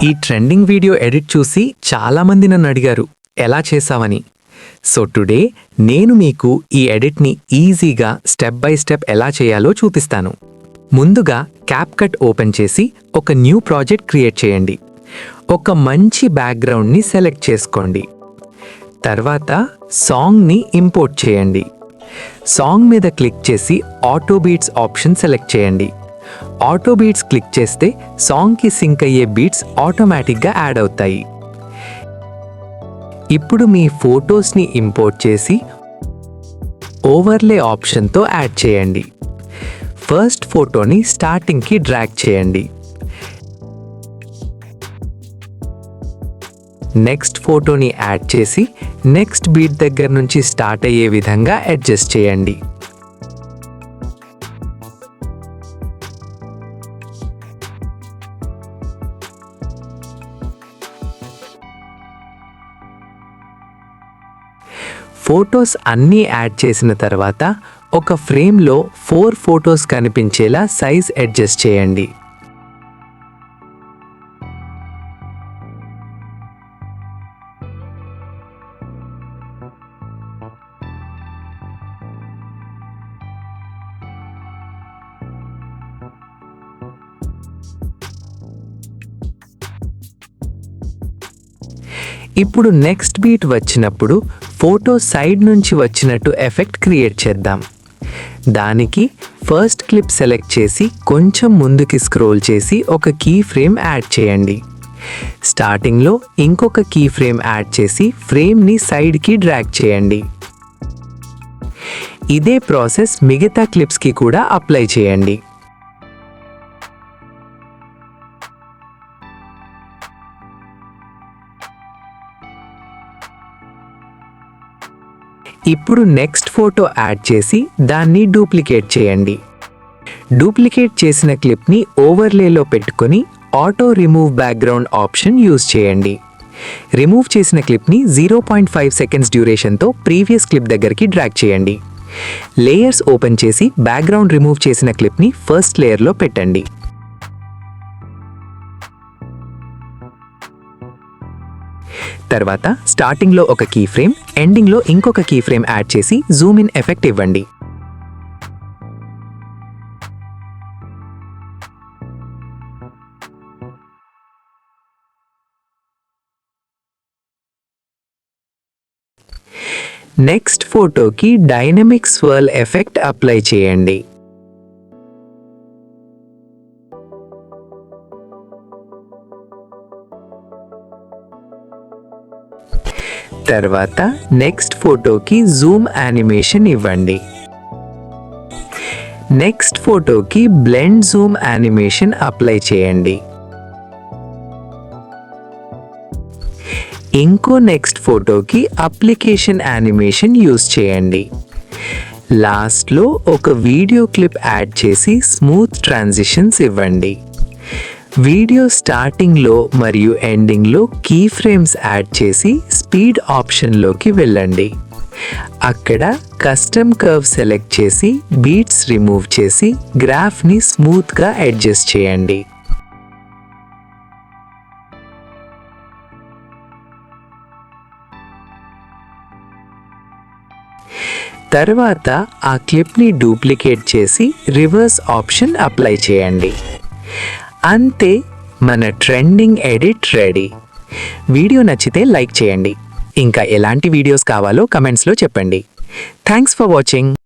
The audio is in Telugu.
ఈ ట్రెండింగ్ వీడియో ఎడిట్ చూసి చాలామంది నన్ను అడిగారు ఎలా చేసావని. సో టుడే నేను మీకు ఈ ఎడిట్ని ఈజీగా స్టెప్ బై స్టెప్ ఎలా చేయాలో చూపిస్తాను. ముందుగా క్యాప్కట్ ఓపెన్ చేసి ఒక న్యూ ప్రాజెక్ట్ క్రియేట్ చేయండి. ఒక మంచి బ్యాక్గ్రౌండ్ని సెలెక్ట్ చేసుకోండి. తర్వాత సాంగ్ని ఇంపోర్ట్ చేయండి. సాంగ్ మీద క్లిక్ చేసి ఆటో బీట్స్ ఆప్షన్ సెలెక్ట్ చేయండి. ఆటో బీట్స్ క్లిక్ చేస్తే సాంగ్కి సింక్ అయ్యే బీట్స్ ఆటోమేటిక్గా యాడ్ అవుతాయి. ఇప్పుడు మీ ఫొటోస్ని ఇంపోర్ట్ చేసి ఓవర్లే ఆప్షన్తో యాడ్ చేయండి. ఫస్ట్ ఫోటోని స్టార్టింగ్కి డ్రాగ్ చేయండి. నెక్స్ట్ ఫోటోని యాడ్ చేసి నెక్స్ట్ బీట్ దగ్గర నుంచి స్టార్ట్ అయ్యే విధంగా అడ్జస్ట్ చేయండి. ఫోటోస్ అన్నీ యాడ్ చేసిన తర్వాత ఒక ఫ్రేమ్లో 4 ఫోటోస్ కనిపించేలా సైజ్ అడ్జస్ట్ చేయండి. ఇప్పుడు నెక్స్ట్ బీట్ వచ్చినప్పుడు ఫోటో సైడ్ నుంచి వచ్చినట్టు ఎఫెక్ట్ క్రియేట్ చేద్దాం. దానికి ఫస్ట్ క్లిప్ సెలెక్ట్ చేసి కొంచెం ముందుకి స్క్రోల్ చేసి ఒక కీ ఫ్రేమ్ యాడ్ చేయండి. స్టార్టింగ్లో ఇంకొక కీ ఫ్రేమ్ యాడ్ చేసి ఫ్రేమ్ని సైడ్కి డ్రాగ్ చేయండి. ఇదే ప్రాసెస్ మిగతా క్లిప్స్కి కూడా అప్లై చేయండి. ఇప్పుడు నెక్స్ట్ ఫోటో యాడ్ చేసి దాన్ని డూప్లికేట్ చేయండి. డూప్లికేట్ చేసిన క్లిప్ని ఓవర్లేలో పెట్టుకొని auto remove background option use చేయండి. రిమూవ్ చేసిన క్లిప్ని 0.5 సెకండ్స్ డ్యూరేషన్తో ప్రీవియస్ క్లిప్ దగ్గరికి డ్రాగ్ చేయండి. లేయర్స్ ఓపెన్ చేసి బ్యాక్గ్రౌండ్ రిమూవ్ చేసిన క్లిప్ని ఫస్ట్ లేయర్లో పెట్టండి. తర్వాత స్టార్టింగ్లో ఒక కీ ఫ్రేమ్, ఎండింగ్లో ఇంకొక కీ ఫ్రేమ్ యాడ్ చేసి జూమ్ ఇన్ ఎఫెక్ట్ ఇవ్వండి. నెక్స్ట్ ఫోటోకి డైనమిక్ స్వర్ల్ ఎఫెక్ట్ అప్లై చేయండి. తర్వాత నెక్స్ట్ ఫోటోకి జూమ్ యానిమేషన్ ఇవ్వండి. నెక్స్ట్ ఫోటోకి బ్లెండ్ జూమ్ యానిమేషన్ అప్లై చేయండి. ఇంకో నెక్స్ట్ ఫోటోకి అప్లికేషన్ యానిమేషన్ యూజ్ చేయండి. లాస్ట్లో ఒక వీడియో క్లిప్ యాడ్ చేసి స్మూత్ ట్రాన్సిషన్స్ ఇవ్వండి. వీడియో స్టార్టింగ్లో మరియు ఎండింగ్లో కీ ఫ్రేమ్స్ యాడ్ చేసి స్పీడ్ ఆప్షన్లోకి వెళ్ళండి. అక్కడ కస్టమ్ కర్వ్ సెలెక్ట్ చేసి బీట్స్ రిమూవ్ చేసి గ్రాఫ్ని స్మూత్గా అడ్జస్ట్ చేయండి. తర్వాత ఆ క్లిప్ని డూప్లికేట్ చేసి రివర్స్ ఆప్షన్ అప్లై చేయండి. అంతే, మన ట్రెండింగ్ ఎడిట్ రెడీ. వీడియో నచ్చితే లైక్ చేయండి. ఇంకా ఎలాంటి వీడియోస్ కావాలో కమెంట్స్లో చెప్పండి. Thanks for watching.